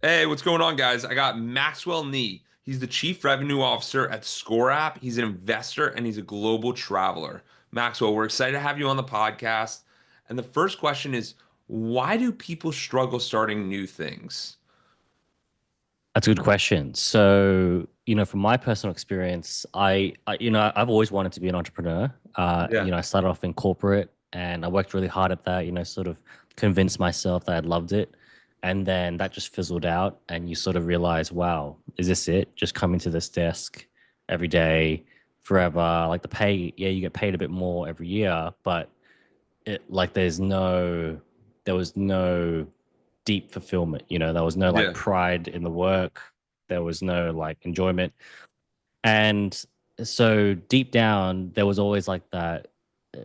Hey, what's going on, guys? I got Maxwell Nee. He's the Chief Revenue Officer at Score App. He's an investor and he's a global traveler. Maxwell, we're excited to have you on the podcast. And the first question is, why do people struggle starting new things? That's a good question. So, from my personal experience, I've always wanted to be an entrepreneur. Yeah. I started off in corporate and I worked really hard at that, sort of convinced myself that I loved it. And then that just fizzled out and you sort of realize, wow, is this it? Just coming to this desk every day, forever. Like the pay, yeah, you get paid a bit more every year, but like there was no deep fulfillment. There was no like Yeah. pride in the work. There was no like enjoyment. And so deep down, there was always like that, uh,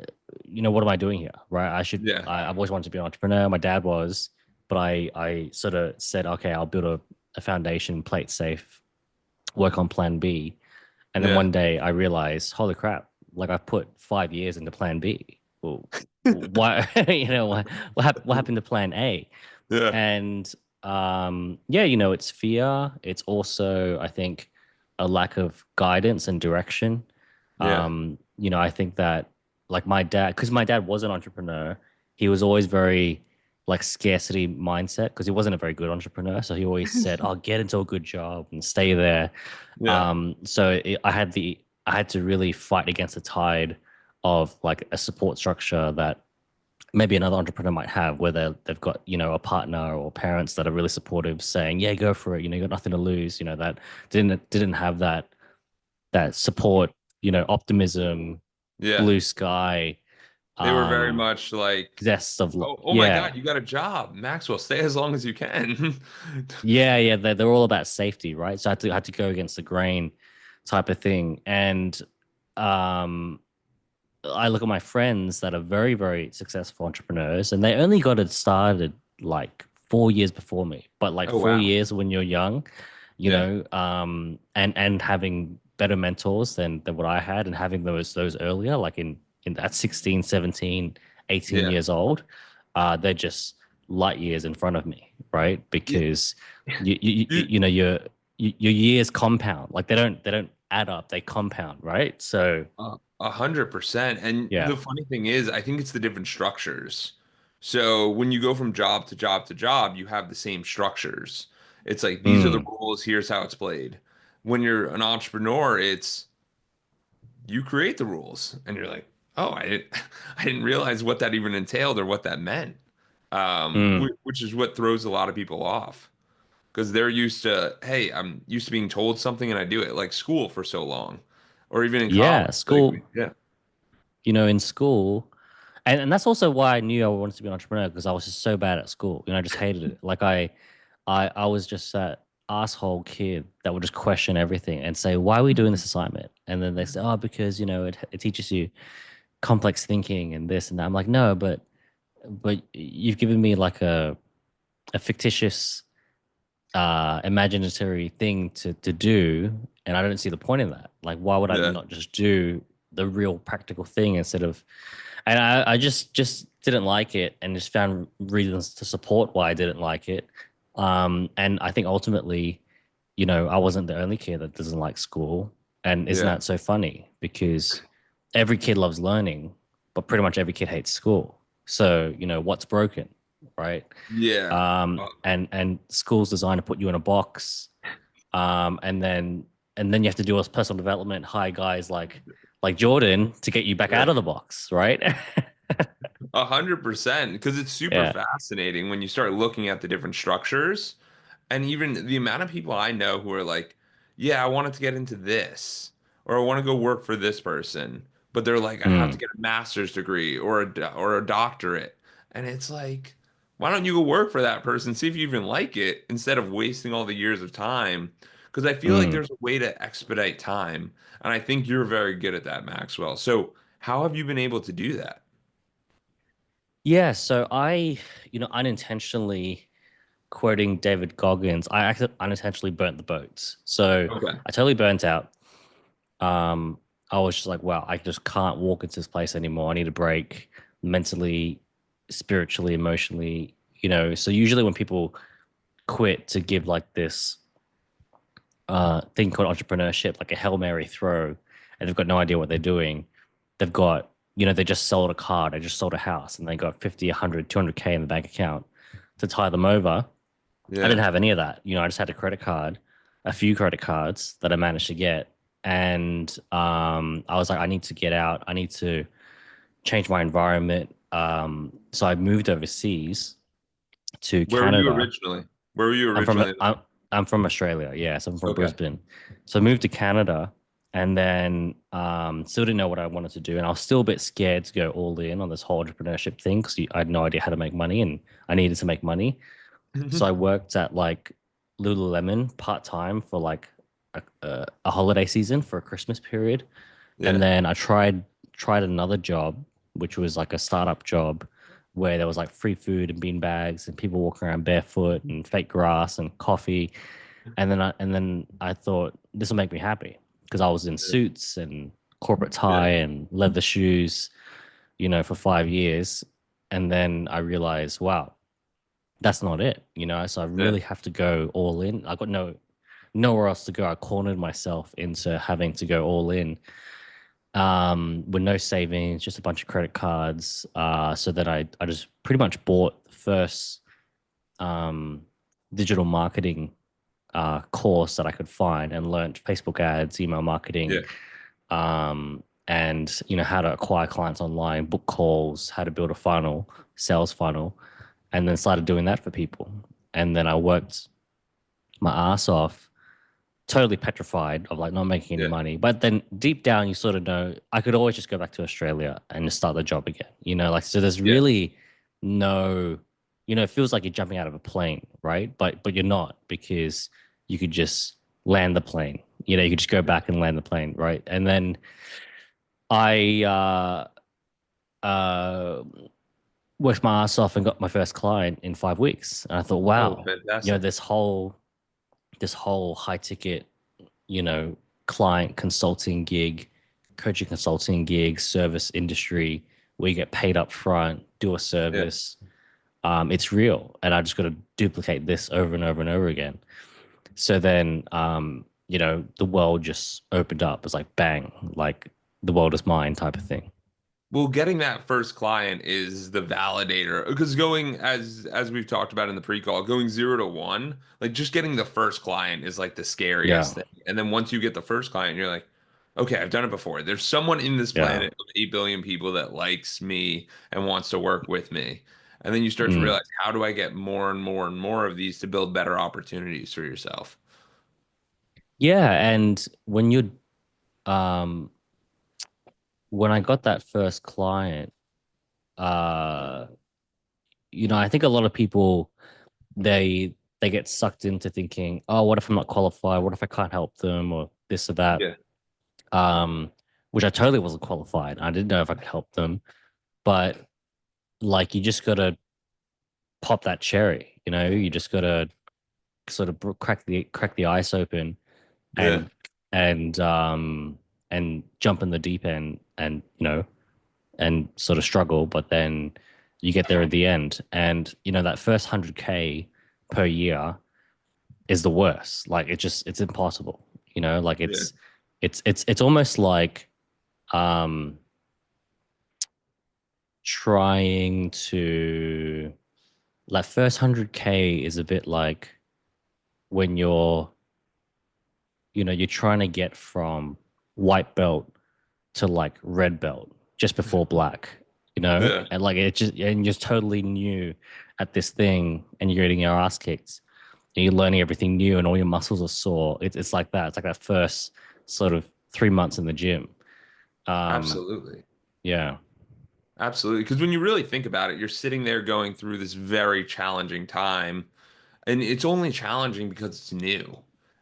what am I doing here? Right. Yeah. I've always wanted to be an entrepreneur. My dad was, but I sort of said, okay, I'll build a foundation, play it safe, work on plan B. And then Yeah. one day I realized, holy crap, like I put 5 years into plan B. Well, why, what happened to plan A? Yeah. And yeah, it's fear. It's also, I think, a lack of guidance and direction. Yeah. I think that like my dad, because my dad was an entrepreneur, he was always very like scarcity mindset because he wasn't a very good entrepreneur. So he always said, "I'll get into a good job and stay there." Yeah. I had to really fight against the tide of like a support structure that maybe another entrepreneur might have where they've got a partner or parents that are really supportive saying yeah, go for it, you got nothing to lose, that didn't have that support, optimism, Yeah. blue sky, They were very um much like, zest of oh my yeah, God, you got a job. Maxwell, stay as long as you can. yeah, they're all about safety, right? So I had to go against the grain type of thing. And um I look at my friends that are very, very successful entrepreneurs, and they only got it started like 4 years before me. But like Oh, four wow. years when you're young, Yeah. and having better mentors than what I had, and having those earlier, like in at 16, 17, 18 Yeah. years old, they're just light years in front of me, right? Yeah. Because your years compound. Like they don't add up, they compound, right? So 100%. And yeah. the funny thing is, I think it's the different structures. So when you go from job to job to job, you have the same structures. It's like these are the Mm. rules, here's how it's played. When you're an entrepreneur, it's you create the rules and you're like, oh, I didn't realize what that even entailed or what that meant. Mm. Which is what throws a lot of people off because they're used to, hey, I'm used to being told something and I do it, like school for so long, or even in college. Yeah, Like, school, yeah. in school. And that's also why I knew I wanted to be an entrepreneur because I was just so bad at school. I just hated it. Like I was just that asshole kid that would just question everything and say, why are we doing this assignment? And then they say, oh, because, it teaches you complex thinking and this and that. I'm like, no, but you've given me like a fictitious imaginatory thing to do, and I don't see the point in that. Like, why would I Yeah. not just do the real practical thing instead of? And I just didn't like it, and just found reasons to support why I didn't like it. And I think ultimately, I wasn't the only kid that doesn't like school, and isn't Yeah. that so funny? Because every kid loves learning, but pretty much every kid hates school. So what's broken, right? Yeah. And school's designed to put you in a box, and then you have to do a personal development, hire guys like Jordan to get you back Yeah. out of the box, right? 100%. Because it's super Yeah. fascinating when you start looking at the different structures. And even the amount of people I know who are like, yeah, I wanted to get into this, or I want to go work for this person. But they're like, I have to Mm. get a master's degree or or a doctorate. And it's like, why don't you go work for that person, see if you even like it, instead of wasting all the years of time? Because I feel like Mm. there's a way to expedite time. And I think you're very good at that, Maxwell. So how have you been able to do that? Yeah, so unintentionally quoting David Goggins, I actually unintentionally burnt the boats. So Okay. I totally burnt out. Um, I was just like, wow, I just can't walk into this place anymore. I need a break mentally, spiritually, emotionally. So usually when people quit to give like this thing called entrepreneurship, like a Hail Mary throw, and they've got no idea what they're doing. They've got, they just sold a car, they just sold a house, and they got 50, 100, 200K in the bank account to tie them over. I didn't Yeah. have any of that. I just had a credit card, a few credit cards that I managed to get. And I was like, I need to get out. I need to change my environment. So I moved overseas to Where were you Canada. originally? Where were you I'm from originally? I'm from Australia. Yes, I'm from Okay. Brisbane. So I moved to Canada, and then still didn't know what I wanted to do, and I was still a bit scared to go all in on this whole entrepreneurship thing because I had no idea how to make money, and I needed to make money. So I worked at like Lululemon part time for like a holiday season for a Christmas period, and Yeah. then I tried another job, which was like a startup job where there was like free food and bean bags and people walking around barefoot and fake grass and coffee. And then I thought this will make me happy because I was in Yeah. suits and corporate Yeah. tie and leather shoes, for 5 years. And then I realized, wow, that's not it, So I Yeah. really have to go all in. I got nowhere else to go. I cornered myself into having to go all in, with no savings, just a bunch of credit cards. So that I just pretty much bought the first um, digital marketing course that I could find and learned Facebook ads, email marketing, Yeah. and how to acquire clients online, book calls, how to build a funnel, sales funnel, and then started doing that for people. And then I worked my ass off, totally petrified of like not making any Yeah. money. But then deep down, you sort of know I could always just go back to Australia and just start the job again. Like so. There's Yeah. really no, it feels like you're jumping out of a plane, right? But you're not because you could just land the plane. You could just go back and land the plane, right? And then I uh worked my ass off and got my first client in 5 weeks. And I thought, Oh, wow, fantastic. this whole high ticket, you know, client consulting gig, coaching consulting gig, service industry where you get paid up front, do a Yeah. service. It's real. And I just got to duplicate this over and over and over again. So then, the world just opened up. It's like bang, like the world is mine type of thing. Well, getting that first client is the validator because going as we've talked about in the pre-call, going 0 to 1, like just getting the first client is like the Yeah. scariest thing. And then once you get the first client, you're like, okay, I've done it before. There's someone in this Yeah. planet of 8 billion people that likes me and wants to work with me. And then you start to Mm. realize, how do I get more and more and more of these to build better opportunities for yourself? Yeah. And um, when I got that first client, uh, I think a lot of people they get sucked into thinking, oh, what if I'm not qualified? What if I can't help them or this or that? Yeah. Um, which I totally wasn't qualified. I didn't know if I could help them, but like you just gotta pop that cherry, you just gotta sort of crack the ice open Yeah. and and um and jump in the deep end and and sort of struggle, but then you get there at the end. And that first 100K per year is the worst. Like it's impossible. Like Yeah. it's almost like um trying to like first 100K is a bit like when you're trying to get from white belt to like red belt just before black, Yeah. and like and you're totally new at this thing and you're getting your ass kicked and you're learning everything new and all your muscles are sore. It's like that. It's like that first sort of 3 months in the gym. Um, Absolutely. yeah. Absolutely. Because when you really think about it, you're sitting there going through this very challenging time. And it's only challenging because it's new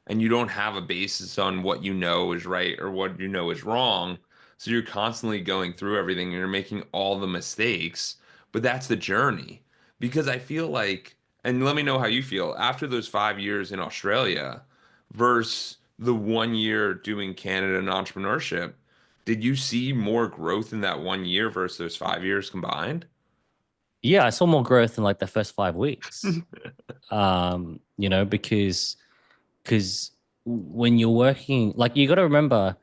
and you don't have a basis on what you know is right or what you know is wrong. So you're constantly going through everything and you're making all the mistakes. But that's the journey. Because I feel like, and let me know how you feel after those 5 years in Australia versus the 1 year doing Canada and entrepreneurship. Did you see more growth in that 1 year versus those 5 years combined? Yeah, I saw more growth in like the first 5 weeks. Because when you're working, like you got to remember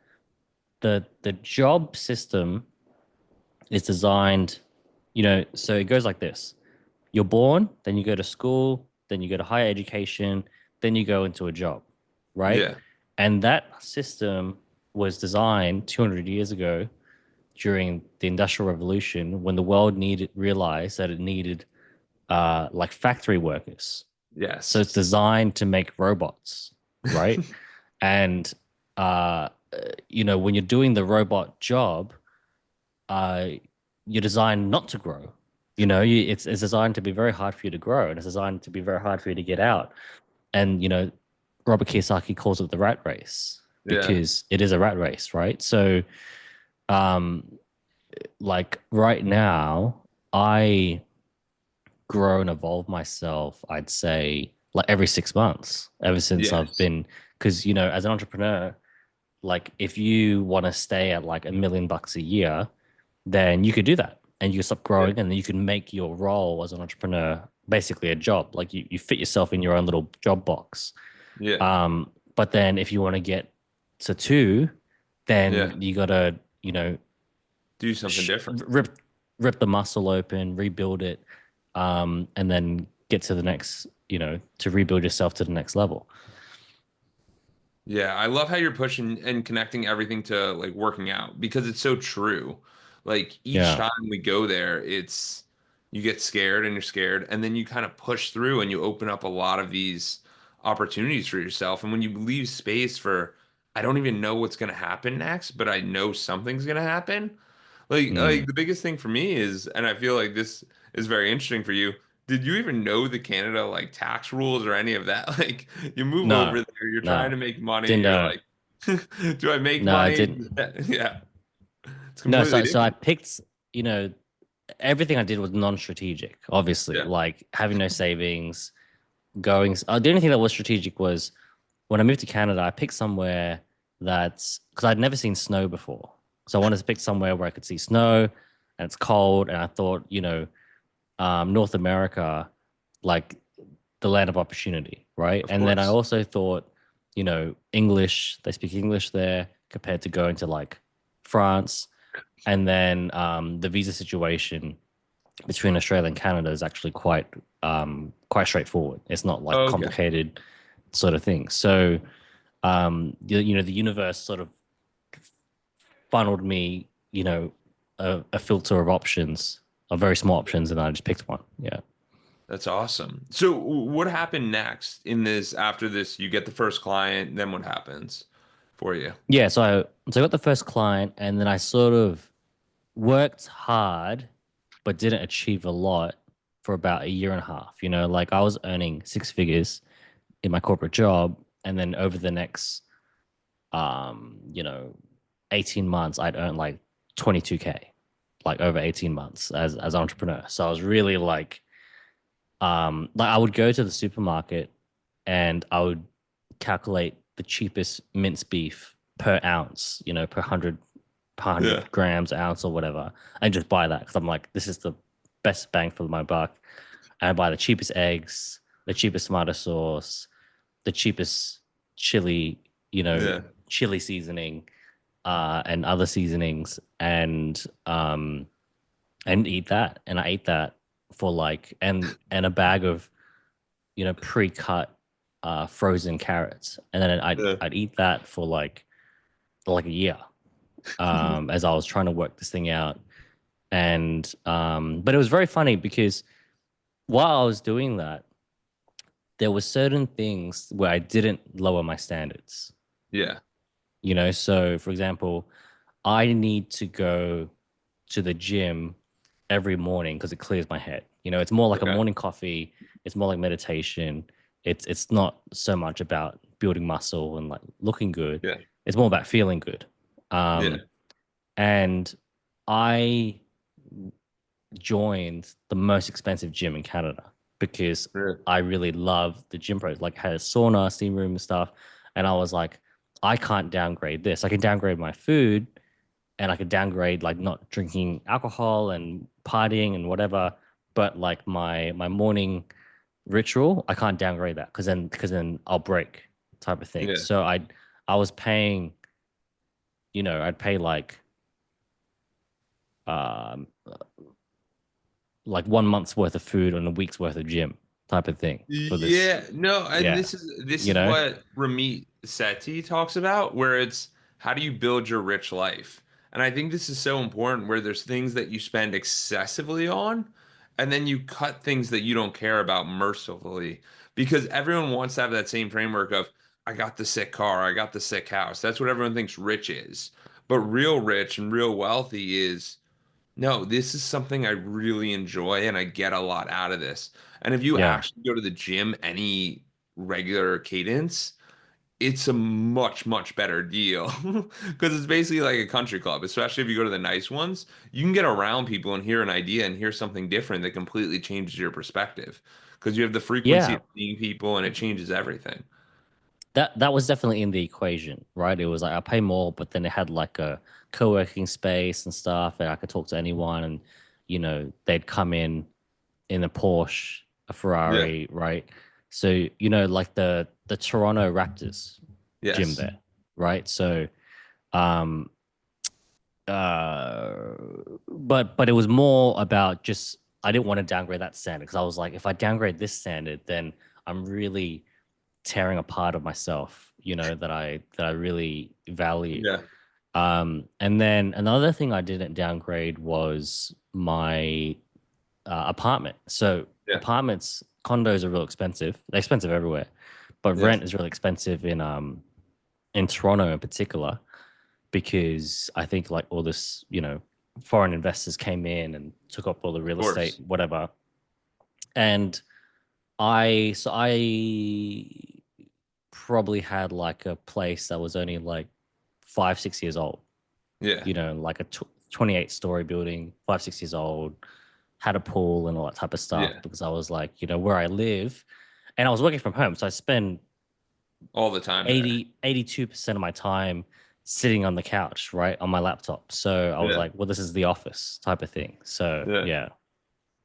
the job system is designed, so it goes like this. You're born, then you go to school, then you go to higher education, then you go into a job, right? Yeah. And that system was designed 200 years ago during the Industrial Revolution when the world needed realized that it needed like factory workers. So Yes. it's designed to make robots, right? And uh, when you're doing the robot job, uh, you're designed not to grow. It's designed to be very hard for you to grow, and it's designed to be very hard for you to get out. And Robert Kiyosaki calls it the rat race Yeah. because it is a rat race, right? So, um, like right now, I grow and evolve myself. I'd say like every 6 months, ever since I've Yes. been, because as an entrepreneur, like if you want to stay at like $1 million a year, then you could do that and you can stop Yeah. growing and then you can make your role as an entrepreneur basically a job. Like you fit yourself in your own little job box. Yeah. But then if you want to get to two, then Yeah. you gotta, Do something different. rip the muscle open, rebuild it, and then get to the next, to rebuild yourself to the next level. Yeah, I love how you're pushing and connecting everything to like working out because it's so true. Like each Yeah. time we go there, it's you get scared and you're scared, and then you kind of push through and you open up a lot of these opportunities for yourself. And when you leave space for, I don't even know what's going to happen next, but I know something's going to happen. Like Mm. the biggest thing for me is, and I feel like this is very interesting for you. Did you even know the Canada like tax rules or any of that? Like you move over No, there, you're trying no, to make money, didn't you're know. like, do I make No, I money? didn't. Yeah, it's No, completely so I different. picked, you know, everything I did was non-strategic, obviously, Yeah. like having no savings, going. The only thing that was strategic was when I moved to Canada, I picked somewhere that's because I'd never seen snow before. So I wanted to pick somewhere where I could see snow and it's cold. And I thought, North America, like the land of opportunity, right? Of And then I course. also thought, English, they speak English there compared to going to like France. And then the visa situation between Australia and Canada is actually quite straightforward. It's not like Oh, okay. complicated sort of thing. So the universe sort of funneled me, a filter of options, of very small options, and I just picked one. Yeah. That's awesome. So what happened next in this after this? You get the first client, then what happens for you? Yeah, so I got the first client and then I sort of worked hard but didn't achieve a lot for about a year and a half. Like I was earning six figures in my corporate job and then over the next um, you know, 18 months I'd earn like 22K like over 18 months as an entrepreneur. So I was really like I would go to the supermarket and I would calculate the cheapest minced beef per ounce, per Yeah. 100 grams, ounce, or whatever, and just buy that because I'm like, this is the best bang for my buck. And I buy the cheapest eggs, the cheapest tomato sauce, the cheapest chili, you know, Yeah. chili seasoning, and other seasonings, and eat that. And I ate that for like and a bag of pre-cut frozen carrots, and then Yeah. I'd eat that for like a year, as I was trying to work this thing out. And but it was very funny because while I was doing that, there were certain things where I didn't lower my standards. Yeah. So for example, I need to go to the gym every morning because it clears my head. It's more like a Okay. morning coffee. It's more like meditation. It's not so much about building muscle and like looking good. Yeah. It's more about feeling good. Yeah. Um, and I joined the most expensive gym in Canada because Yeah. I really love the gym pros. Like had a sauna, steam room and stuff. And I was like, I can't downgrade this. I can downgrade my food and I could downgrade like not drinking alcohol and partying and whatever. But like my morning ritual, I can't downgrade that because then I'll break type of thing. Yeah. So I was paying, I'd pay um like 1 month's worth of food and a week's worth of gym type of thing for this. Yeah, no, and Yeah, this is you know? what Ramit Sethi talks about, where it's how do you build your rich life? And I think this is so important where there's things that you spend excessively on, and then you cut things that you don't care about mercifully. Because everyone wants to have that same framework of, I got the sick car, I got the sick house. That's what everyone thinks rich is. But real rich and real wealthy is no, this is something I really enjoy and I get a lot out of this. And if you Yeah. actually go to the gym any regular cadence, it's a much, much better deal because it's basically like a country club, especially if you go to the nice ones. You can get around people and hear an idea and hear something different that completely changes your perspective because you have the frequency Yeah. of seeing people and it changes everything. That was definitely in the equation, right? It was like I pay more, but then it had like a co-working space and stuff, and I could talk to anyone, and they'd come in a Porsche, a Yeah. Ferrari, right? So like the Toronto Raptors gym Yes. there, right? So um uh but it was more about just I didn't want to downgrade that standard because I was like, if I downgrade this standard, then I'm really tearing a part of myself, that I really value. Yeah. And then another thing I didn't downgrade was my apartment. So Yeah. apartments, condos are real expensive. They're expensive everywhere, but Yes. rent is really expensive in Toronto in particular because I think like all this, foreign investors came in and took up all the Of real estate, course. whatever. And I probably had like a place that was only like 5, 6 years old, Yeah. like a 28-story building, 5, 6 years old, had a pool and all that type of stuff Yeah. because I was like, where I live, and I was working from home. So I spend All the time there. 82% of my time sitting on the couch, right, on my laptop. So I was Yeah. like, well, this is the office type of thing. So Yeah. yeah.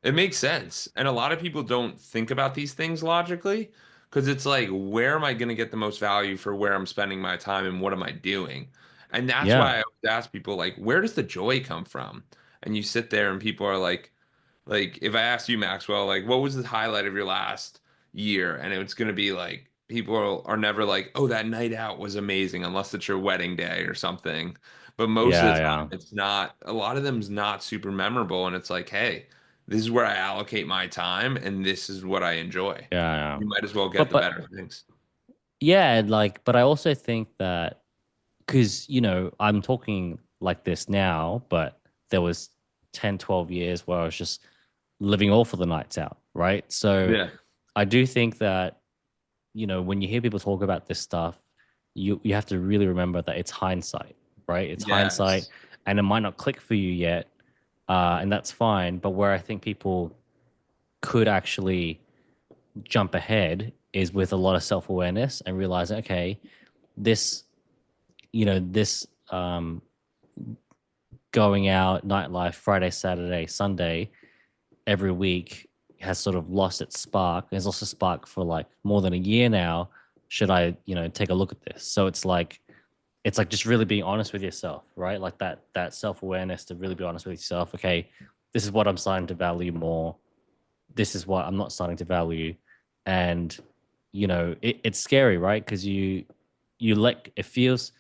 It makes sense. And a lot of people don't think about these things logically because it's like, where am I going to get the most value for where I'm spending my time and what am I doing? And that's Yeah. why I always ask people, like, where does the joy come from? And you sit there and people are like, if I asked you, Maxwell, like, what was the highlight of your last year? And it's going to be like, people are never like, oh, that night out was amazing, unless it's your wedding day or something. But most of Yeah. the time, Yeah. it's not, a lot of them's not super memorable. And it's like, hey, this is where I allocate my time and this is what I enjoy. Yeah. Yeah. You might as well get But the better things. yeah, like, but I also think that because I'm talking like this now, but there was 10, 12 years where I was just living all for the nights out, right? So Yeah. I do think that when you hear people talk about this stuff, you have to really remember that it's hindsight, right? It's hindsight, Yes. and it might not click for you yet, and that's fine. But where I think people could actually jump ahead is with a lot of self-awareness and realizing, okay, this this going out nightlife Friday, Saturday, Sunday every week has sort of lost its spark. It's lost a spark for like more than a year now. Should I, take a look at this? So it's like just really being honest with yourself, right? Like that self-awareness to really be honest with yourself. Okay, this is what I'm starting to value more. This is what I'm not starting to value. And it's scary, right? Because you let it feels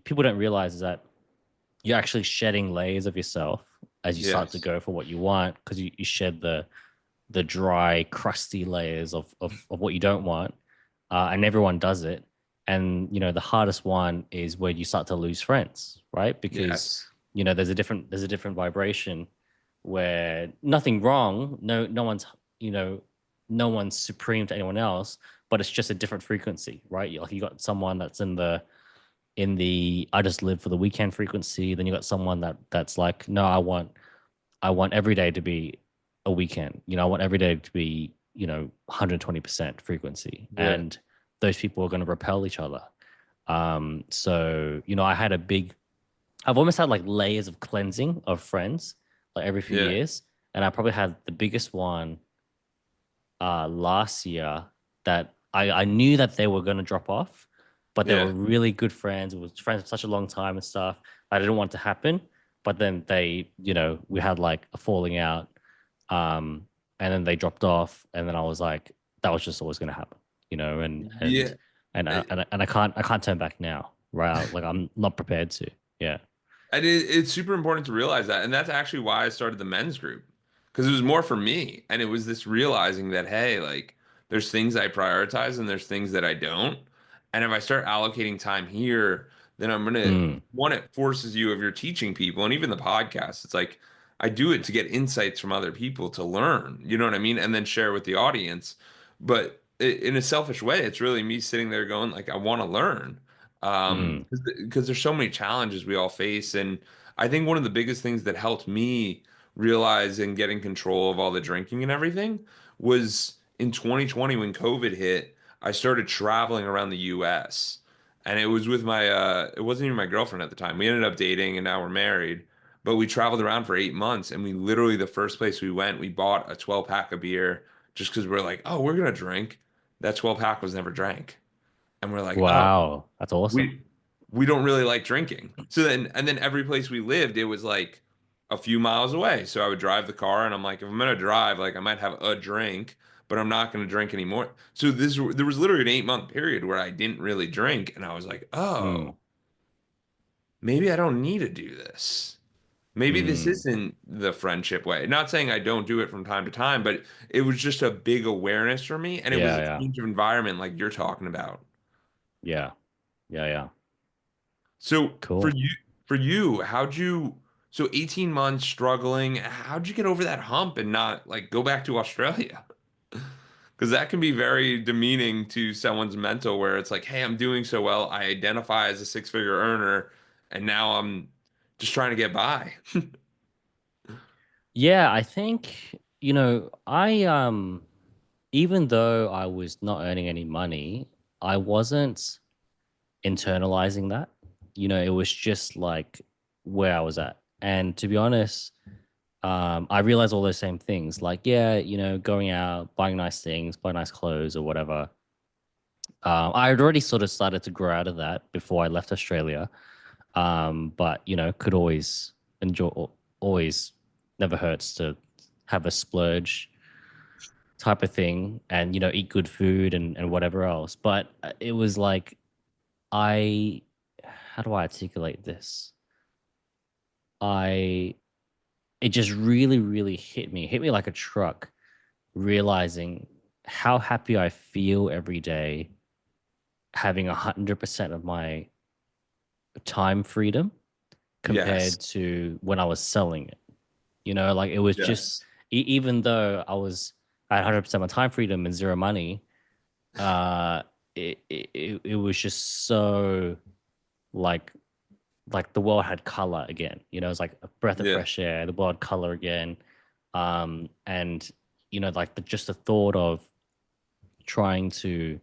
people don't realize is that you're actually shedding layers of yourself as you start to Yes. go for what you want because you shed the dry, crusty layers of what you don't want. And everyone does it. And the hardest one is where you start to lose friends, right? Because Yes. there's a different vibration where nothing wrong, no one's you know no one's supreme to anyone else, but it's just a different frequency, right? Like you got someone that's in the I just live for the weekend frequency. Then you got someone that's like, no, I want every day to be a weekend. I want every day to be 120% frequency, Yeah. and those people are going to repel each other. So I've almost had like layers of cleansing of friends like every few Yeah. years, and I probably had the biggest one last year that I knew that they were going to drop off, but they were Yeah. really good friends. We were friends for such a long time and stuff. I didn't want it to happen, but then they, we had like a falling out, um, and then they dropped off, and then I was like, that was just always going to happen, and Yeah. I can't turn back now, right? Like I'm not prepared to. Yeah. It's super important to realize that. And that's actually why I started the men's group because it was more for me. And it was this realizing that, hey, like there's things I prioritize and there's things that I don't. And if I start allocating time here, then I'm going to, Mm, one, it forces you if you're teaching people and even the podcast, it's like I do it to get insights from other people to learn, you know what I mean? And then share with the audience. But in a selfish way, it's really me sitting there going, like, I want to learn mm, because there's so many challenges we all face. And I think one of the biggest things that helped me realize and get in control of all the drinking and everything was in 2020 when COVID hit, I started traveling around the US. And it was with it wasn't even my girlfriend at the time. We ended up dating and now we're married. But we traveled around for 8 months and we literally, the first place we went, we bought a 12 pack of beer just because we're like, oh, we're gonna drink. That 12 pack was never drank. And we're like, oh, wow, that's awesome. we we don't really like drinking. So then and then every place we lived, it was like a few miles away. So I would drive the car and I'm like, if I'm gonna drive, like I might have a drink, but I'm not gonna drink anymore. So there was literally an 8 month period where I didn't really drink, and I was like, Mm, oh, maybe I don't need to do this. Maybe this mm. isn't the friendship way. Not saying I don't do it from time to time, but it was just a big awareness for me, and it was Yeah, a yeah, change of environment like you're talking about. yeah, yeah, yeah. So Cool. for you, so 18 months struggling, how'd you get over that hump and not like go back to Australia? Because that can be very demeaning to someone's mental where it's like, hey, I'm doing so well. I identify as a six-figure earner, and now I'm just trying to get by. Yeah, I think, even though I was not earning any money, I wasn't internalizing that. It was just like where I was at. And to be honest, I realized all those same things. Like, yeah, going out, buying nice things, buying nice clothes or whatever. I had already sort of started to grow out of that before I left Australia. But could always enjoy, always never hurts to have a splurge type of thing, and eat good food and whatever else. But it was like I, how do I articulate this? I It just really really hit me like a truck, realizing how happy I feel every day having 100% of my time freedom Yes. compared to when I was selling it. Like it was just, Yes. even though I had 100% of my time freedom and zero money, uh, it was just so like the world had color again. It was like a breath of Yeah. fresh air. The world had color again, and like just the thought of trying to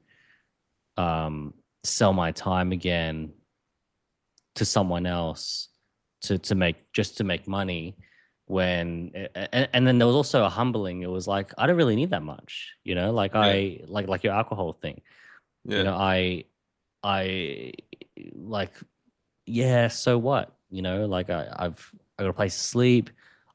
um sell my time again to someone else to make money, when and then there was also a humbling. It was like I don't really need that much, like Yeah. your alcohol thing. you Yeah. know i I like, yeah, so what? Like I got a place to sleep.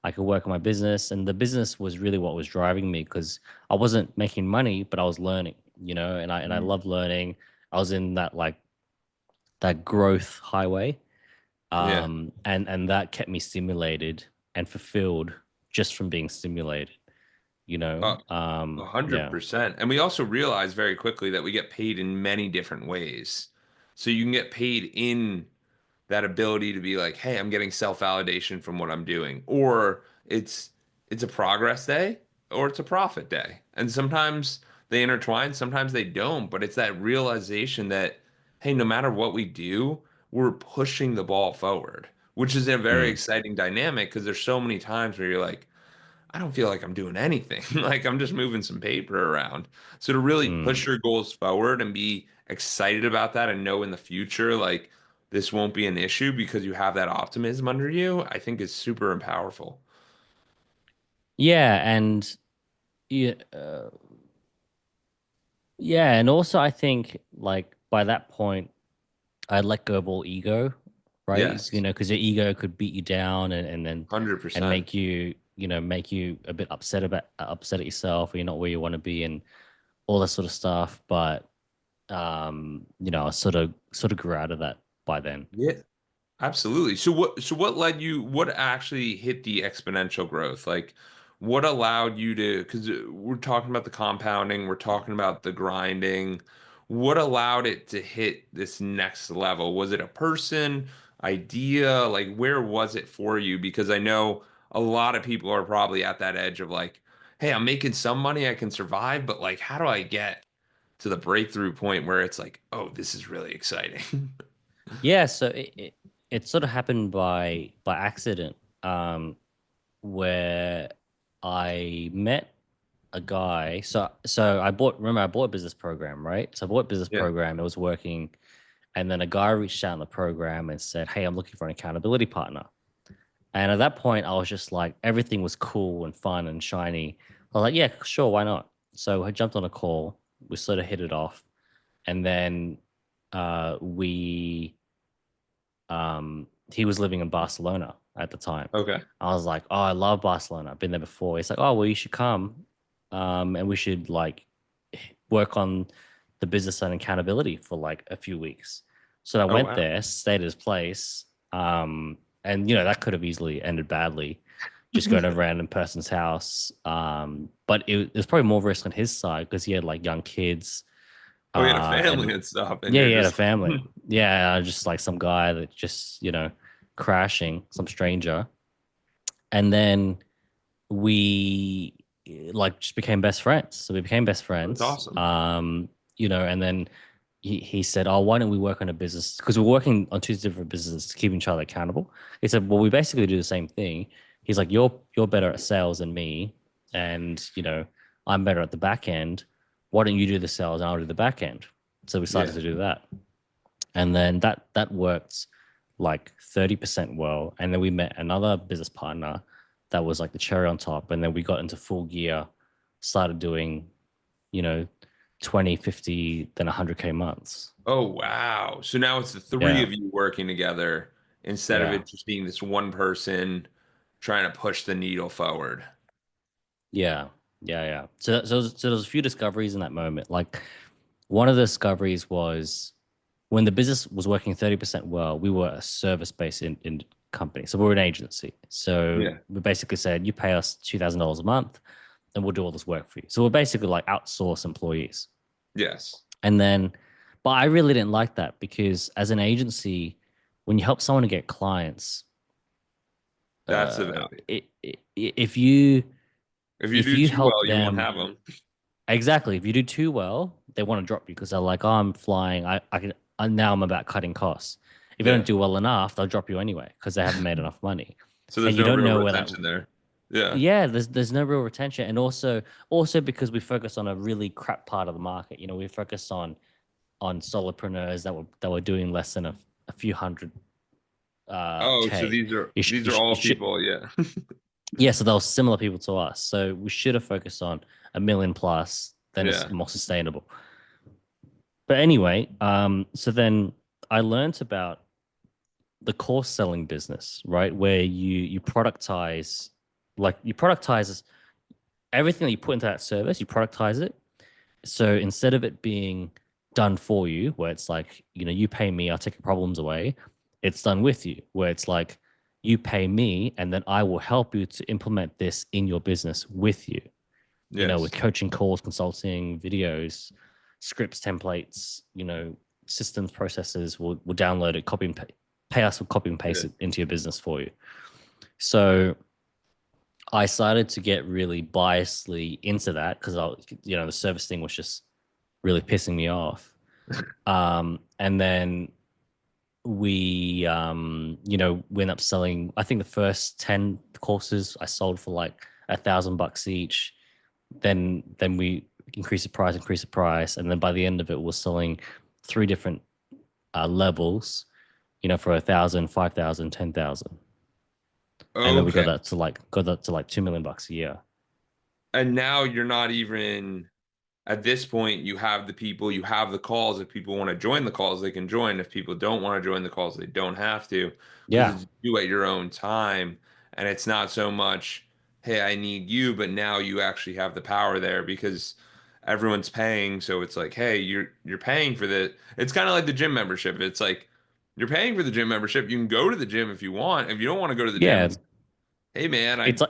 I could work on my business, and the business was really what was driving me, because I wasn't making money, but I was learning. And I Mhm. love learning. I was in that growth highway, Yeah. and that kept me stimulated and fulfilled just from being stimulated. Uh, A hundred Yeah. percent. And we also realize very quickly that we get paid in many different ways. So you can get paid in that ability to be like, hey, I'm getting self-validation from what I'm doing. Or it's a progress day or it's a profit day. And sometimes they intertwine, sometimes they don't, but it's that realization that, hey, no matter what we do, we're pushing the ball forward, which is a very Mm, exciting dynamic because there's so many times where you're like, I don't feel like I'm doing anything. Like I'm just moving some paper around. So to really mm. push your goals forward and be excited about that and know in the future, like this won't be an issue because you have that optimism under you, I think is super powerful. Yeah, and yeah, Yeah, and also I think like by that point I let go of all ego, right? Yes, Because your ego could beat you down and then and 100%. make you, make you a bit upset at yourself, or you're not where you want to be, and all that sort of stuff. But I sort of grew out of that by then. Yeah. Absolutely. So what led you, what actually hit the exponential growth? Like what allowed you to, because we're talking about the compounding, we're talking about the grinding. What allowed it to hit this next level? Was it a person, idea? Like where was it for you? Because I know a lot of people are probably at that edge of like, hey, I'm making some money, I can survive, but like how do I get to the breakthrough point where it's like, oh, this is really exciting? Yeah, so it sort of happened by accident, where I met a guy. So I bought a business program, right? So I bought a business Yeah. program. It was working, and then a guy reached out in the program and said, "Hey, I'm looking for an accountability partner." And at that point, I was just like, everything was cool and fun and shiny. I was like, "Yeah, sure, why not?" So I jumped on a call. We sort of hit it off, and then we he was living in Barcelona at the time. Okay. I was like, "Oh, I love Barcelona. I've been there before." He's like, "Oh, well, you should come, and we should like work on the business and accountability for like a few weeks." So I Oh went wow. there, stayed at his place, and that could have easily ended badly, just going to a random person's house. But it was probably more risk on his side because he had like young kids, Oh, he had a and family and stuff, and yeah, you're he had a just family. Yeah, just like some guy that just, crashing, some stranger. And then we like just became best friends. So we became best that's friends. awesome. And then he said, "Oh, why don't we work on a business?" Because we're working on two different businesses to keep each other accountable. He said, "Well, we basically do the same thing." He's like, "You're better at sales than me, and I'm better at the back end. Why don't you do the sales and I'll do the back end?" So we started Yeah. to do that, and then that worked like 30% well. And then we met another business partner that was like the cherry on top, and then we got into full gear, started doing you know 20, 50, then 100K months. Oh wow. So now it's the three Yeah, of you working together instead of yeah, it just being this one person trying to push the needle forward. yeah, yeah. So there's a few discoveries in that moment. Like one of the discoveries was when the business was working 30% well, we were a service-based in company. So we were an agency. So Yeah. we basically said, you pay us $2,000 a month and we'll do all this work for you. So we're basically like outsource employees. Yes. And then, but I really didn't like that because as an agency, when you help someone to get clients, That's the value. if you If you if do you too help well, you won't them have them. exactly, if you do too well, they want to drop you because they're like, "Oh, I'm flying. I can. Now I'm about cutting costs." If you don't Yeah. do well enough, they'll drop you anyway because they haven't made enough money, So and there's you no don't real know where that. retention there. Yeah. Yeah, there's no real retention, and also because we focus on a really crap part of the market. We focus on solopreneurs that were doing less than a few hundred Oh, so k. these are You, sh- these you, are sh- you all should people, yeah. Yeah, so they were similar people to us. So we should have focused on a million plus. Then it's Yeah. more sustainable. But anyway, so then I learned about the course selling business, right? Where you productize everything that you put into that service, you productize it. So instead of it being done for you, where it's like, you pay me, I'll take your problems away, it's done with you, where it's like you pay me and then I will help you to implement this in your business with you, with Yes. coaching calls, consulting, videos, scripts, templates, systems, processes. We'll download it, copy and pay us, will copy and paste Yeah. it into your business for you. So I started to get really biasly into that because the service thing was just really pissing me off. And then we ended up selling, I think the first 10 courses I sold for like $1,000 each. Then we increased the price, and then by the end of it, we're selling three different levels, for 1,000, 5,000, 10,000, and then we Okay. got that to like $2 million a year. And now you're not even at this point, you have the people, you have the calls. If people want to join the calls, they can join. If people don't want to join the calls, they don't have to, because Yeah. it's you at your own time. And it's not so much, hey, I need you, but now you actually have the power there because everyone's paying. So it's like, hey, you're paying for the. It's kind of like the gym membership. It's like you're paying for the gym membership. You can go to the gym if you want. If you don't want to go to the gym, Yeah. it's hey man, It's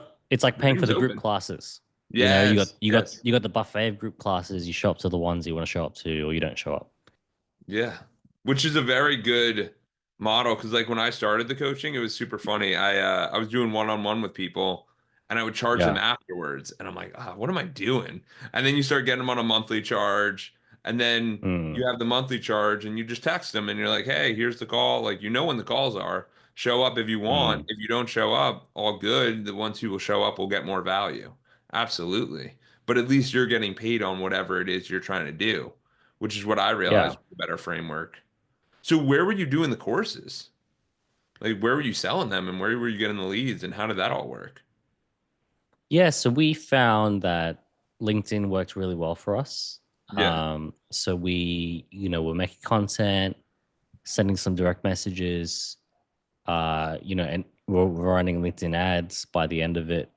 like the paying for gym's the group open. classes. You know, Yes, yes. you got the buffet of group classes. You show up to the ones you want to show up to, or you don't show up. Yeah, which is a very good model because like when I started the coaching, it was super funny. I was doing one-on-one with people and I would charge them Yeah. afterwards. And I'm like, what am I doing? And then you start getting them on a monthly charge. And then Mm, you have the monthly charge and you just text them and you're like, hey, here's the call. Like, you know when the calls are. Show up if you want. mm. If you don't show up, all good. The ones who will show up will get more value. Absolutely. But at least you're getting paid on whatever it is you're trying to do, which is what I Yeah. realized was a better framework. So where were you doing the courses? Like where were you selling them and where were you getting the leads and how did that all work? Yeah. So we found that LinkedIn worked really well for us. Yeah. So we, we're making content, sending some direct messages, and we're running LinkedIn ads by the end of it.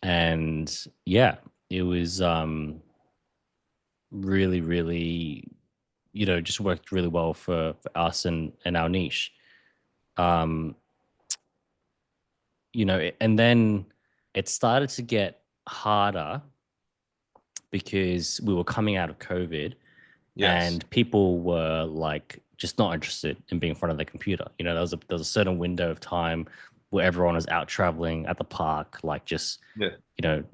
And yeah, it was really, really, just worked really well for us and our niche. Um, and then it started to get harder because we were coming out of COVID Yes. and people were like just not interested in being in front of their computer. There was a certain window of time where everyone was out traveling at the park, like just Yeah.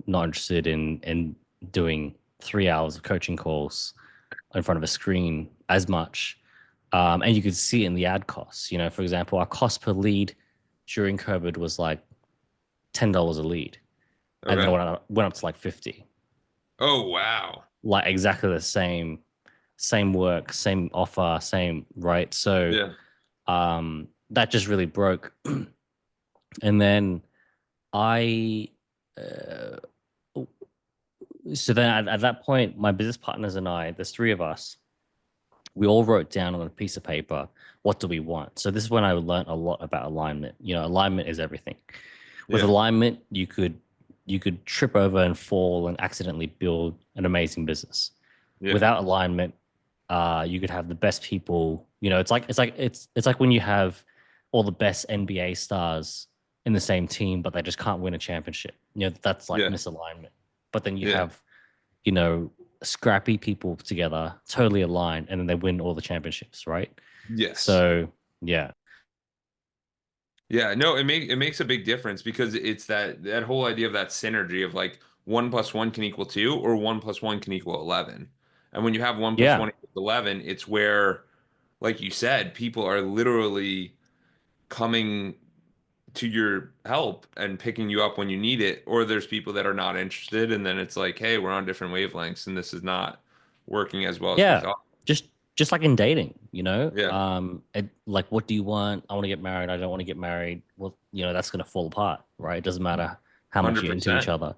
not interested in doing 3 hours of coaching calls in front of a screen as much. And you could see it in the ad costs. For example, our cost per lead during COVID was like $10 a lead, and then it Okay. went up to like 50. Oh wow. Like exactly the same work, same offer, same right. So Yeah. that just really broke. And then I, uh, so then at that point, my business partners and I, there's three of us, we all wrote down on a piece of paper, what do we want? So this is when I learned a lot about alignment. Alignment is everything. With Yeah. alignment, you could trip over and fall and accidentally build an amazing business. Yeah. Without alignment, you could have the best people. It's like when you have all the best NBA stars in the same team, but they just can't win a championship. That's like Yeah. misalignment. But then you Yeah. have, you know, scrappy people together, totally aligned, and then they win all the championships, right? Yes. So yeah, Yeah. No, it makes a big difference because it's that whole idea of that synergy of like 1 plus 1 can equal 2 or 1 plus 1 can equal 11. And when you have one plus yeah, one equals 11, it's where, like you said, people are literally coming to your help and picking you up when you need it, or there's people that are not interested, and then it's like, hey, we're on different wavelengths, and this is not working as well as we yeah. thought. Just like in dating, Yeah, like what do you want? I want to get married. I don't want to get married. Well, that's gonna fall apart, right? It doesn't matter how much you're into each 100%. other.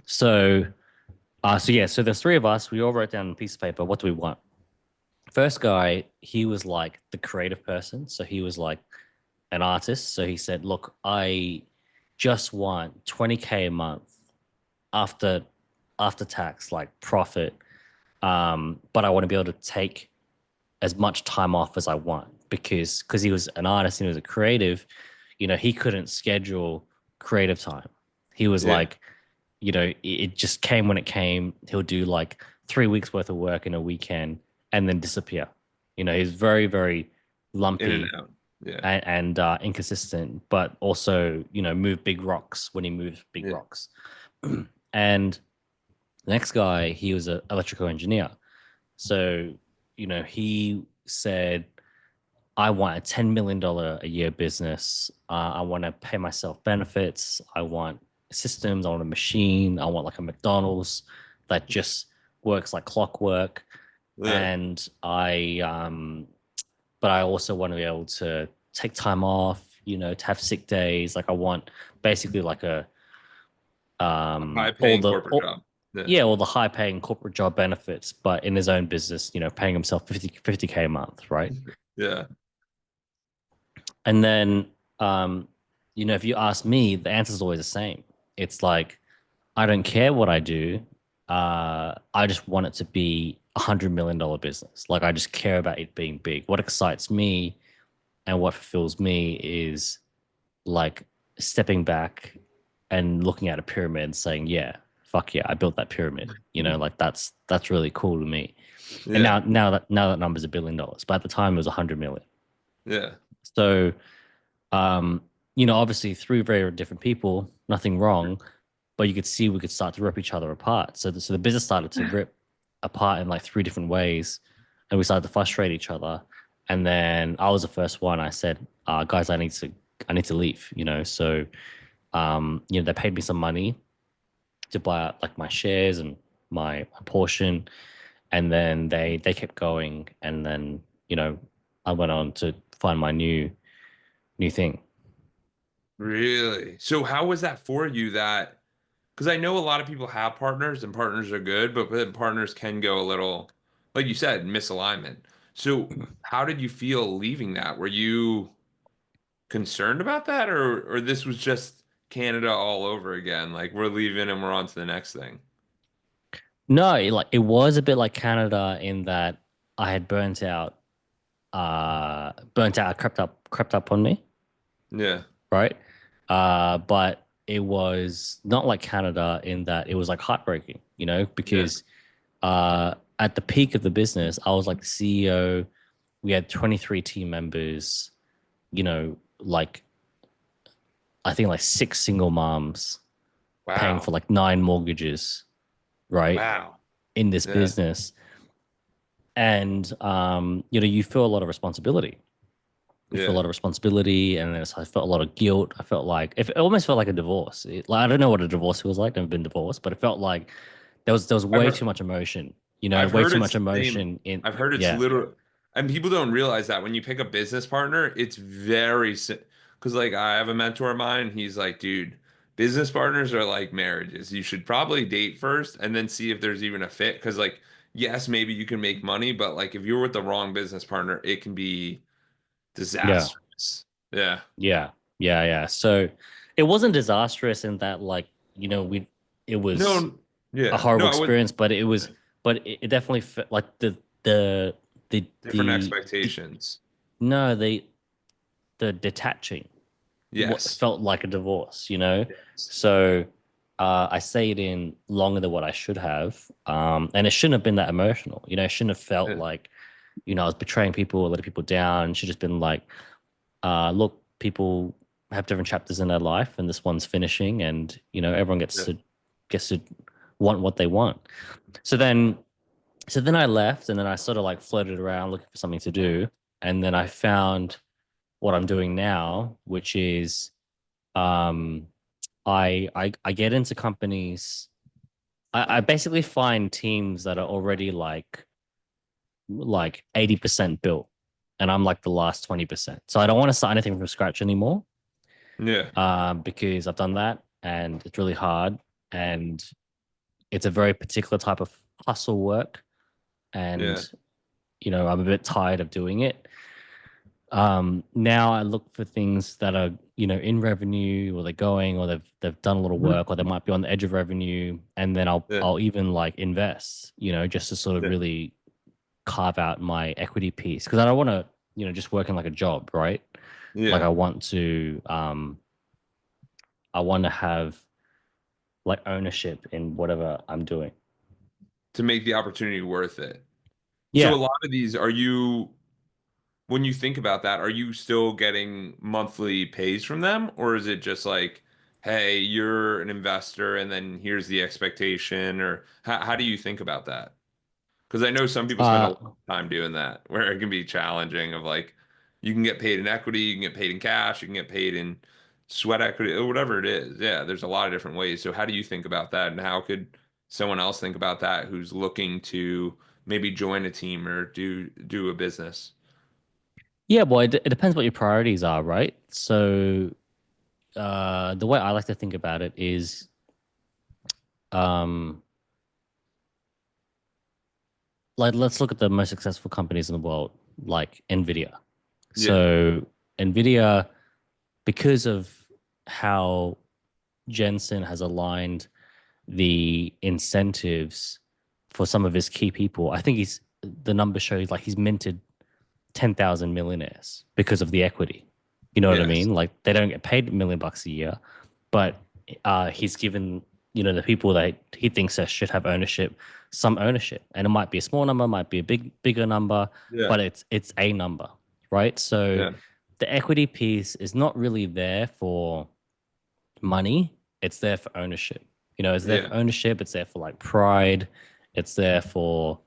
So, so there's three of us. We all wrote down on a piece of paper. What do we want? First guy, he was like the creative person. So he was like an artist. So he said, look, I just want 20K a month after tax, like profit. But I want to be able to take as much time off as I want because he was an artist and he was a creative, he couldn't schedule creative time. He was Yeah, like, it just came when it came. He'll do like 3 weeks worth of work in a weekend and then disappear. He's very, very in and lumpy out. Yeah, and inconsistent, but also, move big rocks when he moves big yeah, rocks. And the next guy, he was an electrical engineer. So, he said, I want a $10 million a year business. I want to pay myself benefits. I want systems. I want a machine. I want like a McDonald's that just works like clockwork. yeah. And but I also want to be able to take time off, to have sick days. Like I want basically like A all high-paying the corporate job. Yeah. yeah, well, the high paying corporate job benefits, but in his own business, paying himself 50K a month, right? Yeah. And then, um, if you ask me, the answer is always the same. It's like, I don't care what I do. I just want it to be $100 million business. Like, I just care about it being big. What excites me and what fulfills me is like stepping back and looking at a pyramid and saying, yeah, fuck yeah, I built that pyramid. Like that's really cool to me. And Yeah. now that number's $1 billion, but at the time it was 100 million. Yeah. So obviously through very different people, nothing wrong, but you could see we could start to rip each other apart. So the business started to rip apart in like three different ways, and we started to frustrate each other. And then I was the first one. I said, "Guys, I need to leave." They paid me some money to buy out like my shares and my portion, and then they kept going, and then I went on to find my new thing. Really? So how was that for you that because I know a lot of people have partners and partners are good, but then partners can go a little, like you said, misalignment. So how did you feel leaving that? Were you concerned about that or this was just Canada all over again? Like we're leaving and we're on to the next thing. No, it was a bit like Canada in that I had burnt out, crept up on me, Yeah. right? But it was not like Canada in that it was like heartbreaking, Yeah. because at the peak of the business, I was like the CEO. We had 23 team members, like I think like six single moms paying for Wow. like nine mortgages, right? Wow. In this Yeah. business. And you feel a lot of responsibility. You feel a Yeah. lot of responsibility, and then I felt a lot of guilt. I felt like it almost felt like a divorce. Like I don't know what a divorce feels like. Never been divorced, but it felt like there was I've way too heard, much emotion. I've Way heard too it's much the same. emotion in. I've heard it's Yeah, literal, and people don't realize that when you pick a business partner, it's very because like I have a mentor of mine. He's like, dude, business partners are like marriages. You should probably date first and then see if there's even a fit. Because like, yes, maybe you can make money, but like if you're with the wrong business partner, it can be yeah, disastrous. Yeah. yeah. So it wasn't disastrous in that, like, we it was No. a Yeah. No, horrible I would. experience, but it definitely felt like the the Different the expectations. no the detaching what Yes. felt like a divorce, Yes. So I stayed in longer than what I should have. And it shouldn't have been that emotional. It shouldn't have felt Yeah. like, I was betraying people, letting people down. It should have just been like, look, people have different chapters in their life, and this one's finishing, and everyone gets Yeah. to want what they want. So then so then I left, and then I sort of like floated around looking for something to do, and then I found what I'm doing now, which is um, I get into companies. I basically find teams that are already like 80% built, and I'm like the last 20%. So I don't want to start anything from scratch anymore, Yeah. because I've done that, and it's really hard, and it's a very particular type of hustle work, Yeah. and I'm a bit tired of doing it. Now I look for things that are in revenue, or they're going, or they've done a little Mhm. work, or they might be on the edge of revenue, and then I'll Yeah. I'll even like invest, just to sort of Yeah. really carve out my equity piece, because I don't want to just work in like a job, right? Like Yeah. I want to have like ownership in whatever I'm doing. To make the opportunity worth it. So a Yeah. lot of these, are you, when you think about that, are you still getting monthly pays from them, or is it just like, hey, you're an investor and then here's the expectation, or how do you think about that? Because I know some people spend a Uh, lot of time doing that, where it can be challenging of like you can get paid in equity, you can get paid in cash, you can get paid in sweat equity, or whatever it is. Yeah, there's a lot of different ways. So how do you think about that, and how could someone else think about that who's looking to maybe join a team or do a business? yeah, well, it depends what your priorities are, right? So the way I like to think about it is, um like let's look at the most successful companies in the world, like Nvidia. Yeah. So Nvidia, because of how Jensen has aligned the incentives for some of his key people, I think he's the number shows like he's minted 10,000 millionaires because of the equity. You know what I Yes. mean? Like they don't get paid $1 million a year, but he's given the people that he thinks that should have ownership some ownership, and it might be a small number, might be a bigger number, Yeah. but it's a number, right? So Yeah. the equity piece is not really there for money; it's there for ownership. It's there Yeah. for ownership. It's there for like pride. It's there for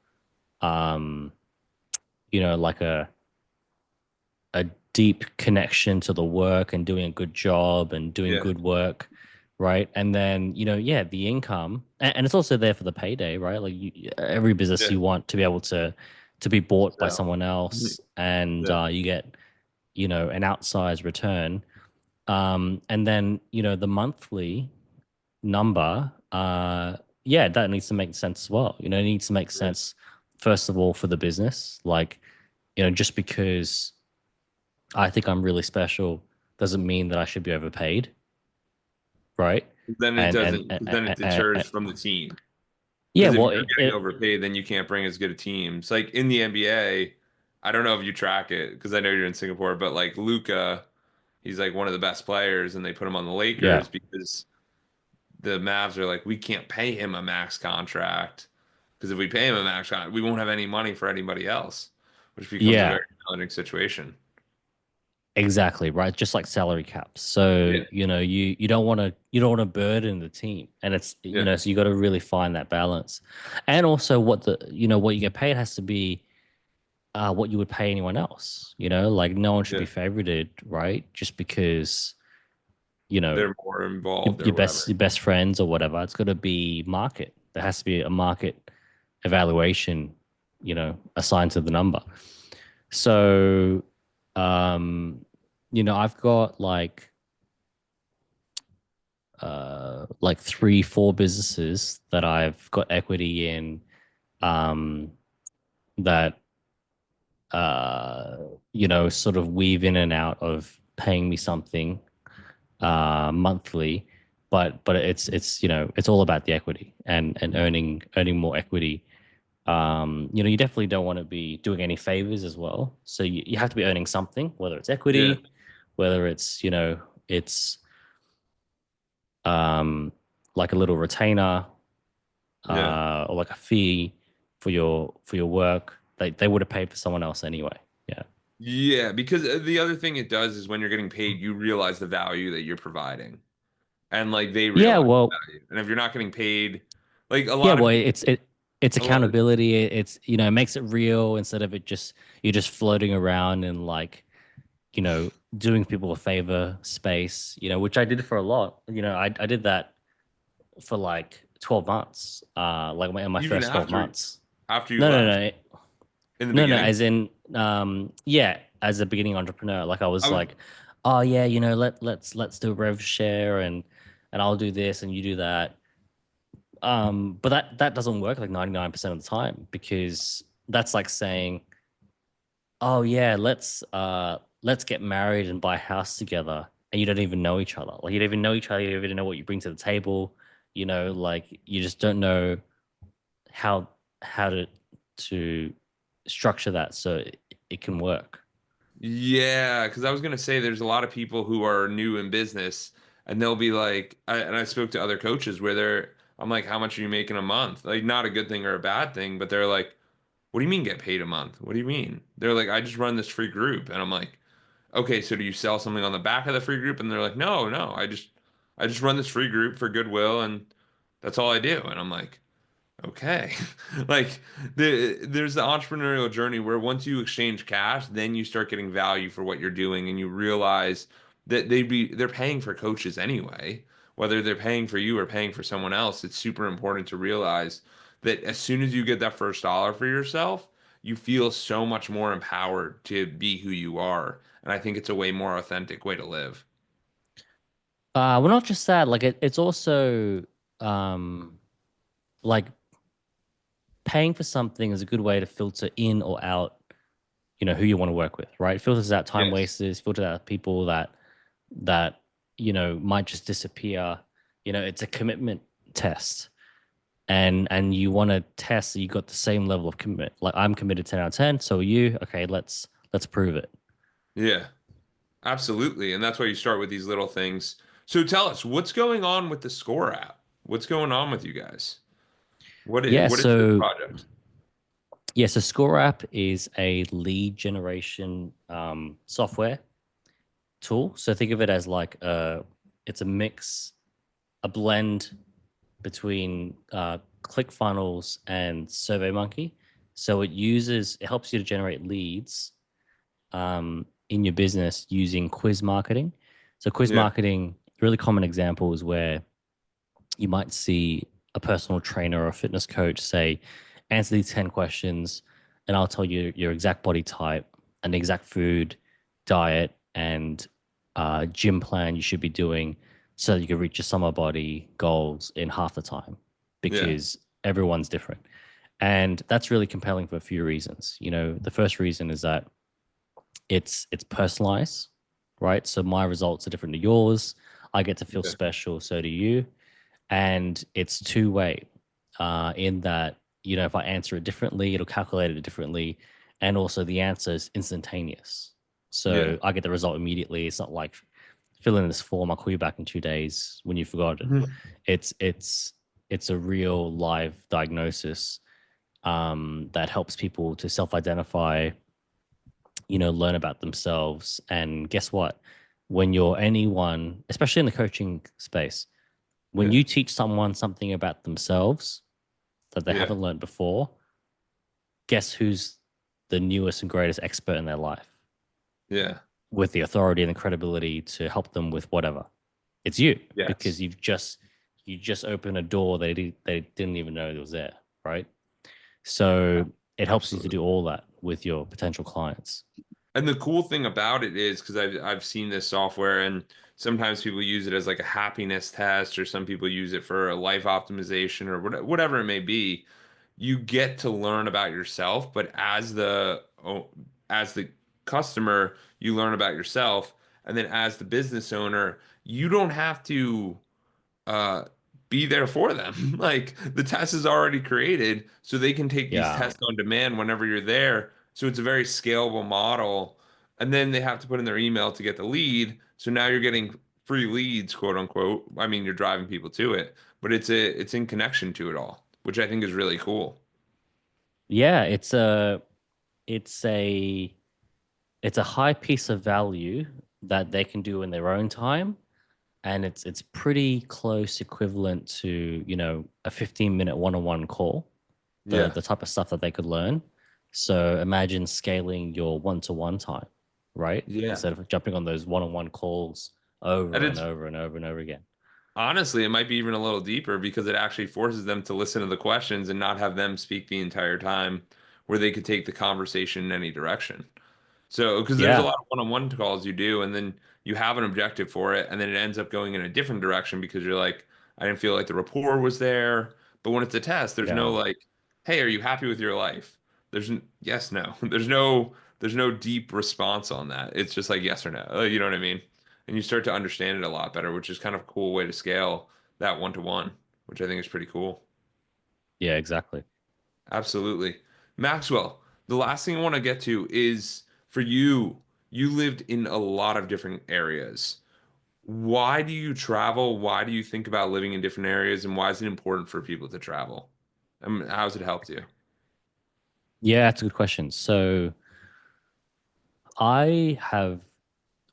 um, like a deep connection to the work and doing a good job and doing Yeah. good work, right? And then yeah, the income, and it's also there for the payday, right? Like every business Yeah. you want to be able to be bought by So, someone mhm, else, and yeah. you get an outsized return. And then the monthly number, yeah, that needs to make sense as well. It needs to make Yeah. sense first of all for the business, like just because I think I'm really special doesn't mean that I should be overpaid, right? Then it And and, doesn't, and, 'cause then and, it and- deters and- from the team. yeah, Because if well, you're getting overpaid, then you can't bring as good a teams. Like in the NBA, I don't know if you track it because I know you're in Singapore, but like Luca, he's like one of the best players, and they put him on the yeah, Lakers because the Mavs are like, we can't pay him a max contract because if we pay him a max contract, we won't have any money for anybody else, which becomes a yeah, very challenging situation. exactly, right. Just like salary caps. So Yeah, you don't want to burden the team, and it's yeah, so you got to really find that balance, and also what you get paid has to be what you would pay anyone else. Like no one should yeah. be favorited, right? Just because you know They're more your, involved or your best whatever. your best friends or whatever. It's got to be market. There has to be a market evaluation, assigned to the number. So, um, I've got like 3, 4 businesses that I've got equity in, um, that sort of weave in and out of paying me something monthly, but it's all about the equity and earning more equity. You definitely don't want to be doing any favors as well. So you have to be earning something, whether it's Yeah, equity, whether it's um like a little retainer, yeah. or like a fee for your work. They would have paid for someone else anyway. Yeah. Yeah, because the other thing it does is when you're getting paid, you realize the value that you're providing, and like they Yeah, realize the well, value. And if you're not getting paid, like a yeah, lot of well, people, it's a lot, accountability. It's it makes it real instead of you're just floating around and like doing people a favor space. Which I did for a lot. I did that for like 12 months. Like in my even first 12 months. after you No, no, left no, in the no. beginning. As in, yeah, as a beginning entrepreneur, like I I was was like, oh yeah, let's do a rev share and I'll do this and you do that. But that doesn't work like 99% of the time because that's like saying, oh yeah, let's get married and buy a house together, and you don't even know each other. Like you don't even know each other. You don't even know what you bring to the table. Like you just don't know how how to structure that so it can work. Yeah, because I was gonna say there's a lot of people who are new in business, and they'll be like, and I spoke to other coaches where I'm like, how much are you making a month? Like, not a good thing or a bad thing, but they're like, what do you mean get paid a month? What do you mean? They're like, I just run this free group, and I'm like, okay, so do you sell something on the back of the free group? And they're like, no, no, I just run this free group for goodwill, and that's all I do. And I'm like, okay. Like there's the entrepreneurial journey where once you exchange cash, then you start getting value for what you're doing and you realize that they're paying for coaches anyway. Whether they're paying for you or paying for someone else, it's super important to realize that as soon as you get that first dollar for yourself, you feel so much more empowered to be who you are. And I think it's a way more authentic way to live. Well, not just that. Like it's also um like paying for something is a good way to filter in or out, who you want to work with, right? It filters out time Yes. wasters, filters out people that might just disappear. It's a commitment test, and you want to test that you got the same level of commitment. Like I'm committed 10 out of 10, so are you. Okay, let's prove it. Yeah, absolutely. And that's why you start with these little things. So tell us, what's going on with the Score app? What's going on with you guys? Yeah, what is this so project? Score App is a lead generation software tool. So think of it as like it's a mix, a blend between ClickFunnels and SurveyMonkey. So it helps you to generate leads in your business using quiz marketing. So quiz Yeah, marketing, really common example is where you might see a personal trainer or a fitness coach say, answer these 10 questions, and I'll tell you your exact body type and the exact food, diet, and gym plan you should be doing so that you can reach your summer body goals in half the time yeah, because everyone's different. And that's really compelling for a few reasons. The first reason is that it's personalized, right? So my results are different to yours. I get to feel yeah, special, so do you. And it's two-way in that, if I answer it differently, it'll calculate it differently. And also the answer is instantaneous. yeah. So I get the result immediately. It's not like fill in this form, I'll call you back in 2 days when you've forgotten. Mhm. It's a real live diagnosis that helps people to self-identify, learn about themselves. And guess what? When you're anyone, especially in the coaching space, when Yeah, you teach someone something about themselves that they yeah, haven't learned before, guess who's the newest and greatest expert in their life yeah. with the authority and the credibility to help them with whatever? It's you because Yes, you just opened a door they didn't even know it was there, right? So it helps you to absolutely. do all that with your potential clients. And the cool thing about it is because I've seen this software and sometimes people use it as like a happiness test or some people use it for a life optimization or whatever it may be. You get to learn about yourself, but as the customer, you learn about yourself, and then as the business owner, you don't have to uh be there for them. Like the test is already created, so they can take these Yeah. tests on demand whenever you're there. So it's a very scalable model. And then they have to put in their email to get the lead. So now you're getting free leads, quote unquote. I mean, you're driving people to it, but it's in connection to it all, which I think is really cool. Yeah, it's a it's a high piece of value that they can do in their own time, and it's pretty close equivalent to a 15-minute one-on-one call, the Yeah. the type of stuff that they could learn. So imagine scaling your one-to-one time, right? Yeah. Instead of jumping on those one-on-one calls And over and it's over and over and over again. honestly, it might be even a little deeper because it actually forces them to listen to the questions and not have them speak the entire time, where they could take the conversation in any direction. So, because there's a Yeah, lot of one-on-one calls you do, and then you have an objective for it, and then it ends up going in a different direction because you're like, I didn't feel like the rapport was there. But when it's a test, there's no yeah. like, hey, are you happy with your life? Yes, no. There's no deep response on that. It's just like yes or no. You know what I mean? And you start to understand it a lot better, which is kind of a cool way to scale that one-to-one, which I think is pretty cool. Yeah, exactly. Absolutely. Maxwell, the last thing I want to get to is for you, you lived in a lot of different areas. Why do you travel? Why do you think about living in different areas? And why is it important for people to travel? How's it helped you? Yeah, that's a good question. So I have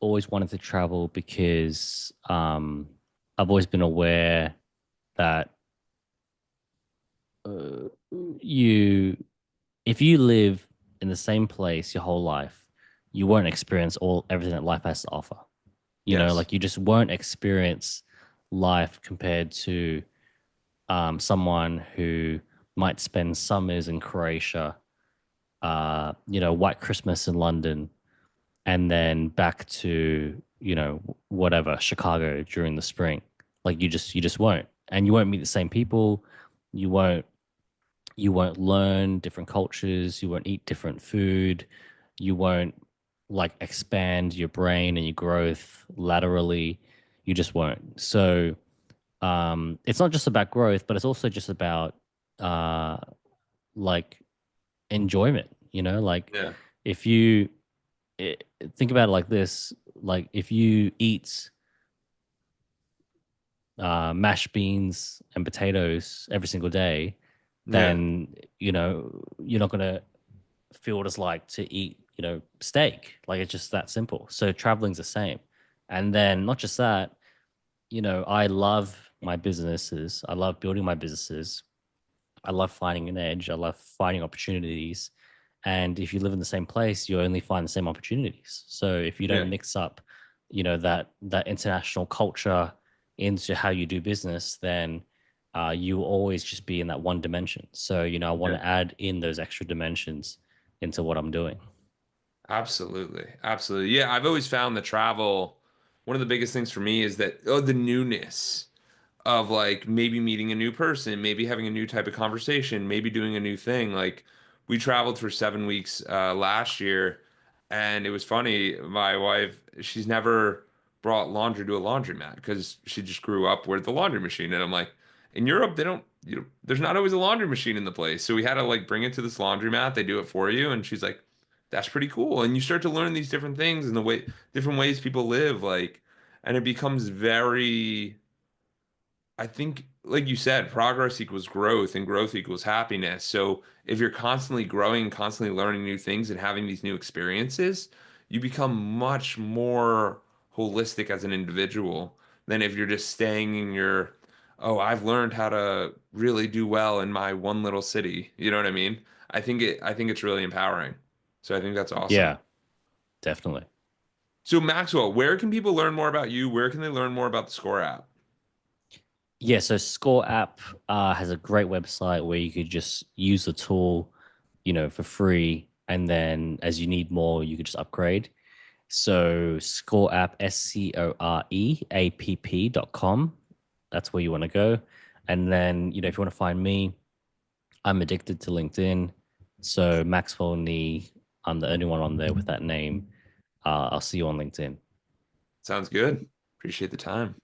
always wanted to travel because I've always been aware that uh, you, if you live in the same place your whole life, you won't experience everything that life has to offer. Yes. Like you just won't experience life compared to someone who might spend summers in Croatia, White Christmas in London, and then back to whatever Chicago during the spring. Like you just won't, and you won't meet the same people. You won't You won't learn different cultures, you won't eat different food, you won't like expand your brain and your growth laterally. You just won't. So it's not just about growth, but it's also just about uh like enjoyment, like Yeah. if you i- think about it like this, like if you eat mashed beans and potatoes every single day, Yeah. then you're not gonna feel what it's like to eat, steak. Like it's just that simple. So traveling's the same. And then not just that, I love my businesses. I love building my businesses. I love finding an edge. I love finding opportunities. And if you live in the same place, you only find the same opportunities. So if you Yeah. don't mix up, that international culture into how you do business, then you will always just be in that one dimension. So, I want Yeah. to add in those extra dimensions into what I'm doing. Absolutely. Absolutely. Yeah, I've always found the travel, one of the biggest things for me is that, oh, the newness of like maybe meeting a new person, maybe having a new type of conversation, maybe doing a new thing. Like we traveled for 7 weeks last year, and it was funny. My wife, she's never brought laundry to a laundromat because she just grew up with the laundry machine. And I'm like, in Europe, they don't, there's not always a laundry machine in the place. So we had to like bring it to this laundromat. They do it for you. And she's like, that's pretty cool. And you start to learn these different things and the way, different ways people live, like, and it becomes very I think, like you said, progress equals growth and growth equals happiness. So if you're constantly growing, constantly learning new things and having these new experiences, you become much more holistic as an individual than if you're just staying in your, oh, I've learned how to really do well in my one little city. You know what I mean? I think it's really empowering. So I think that's awesome. Yeah, definitely. So Maxwell, where can people learn more about you? Where can they learn more about the Score app? Yeah, so Score app has a great website where you could just use the tool, for free. And then as you need more, you could just upgrade. So Score app, SCOREAPP.com. That's where you want to go. And then, if you want to find me, I'm addicted to LinkedIn. So Maxwell Nee, I'm the only one on there with that name. I'll see you on LinkedIn. Sounds good. Appreciate the time.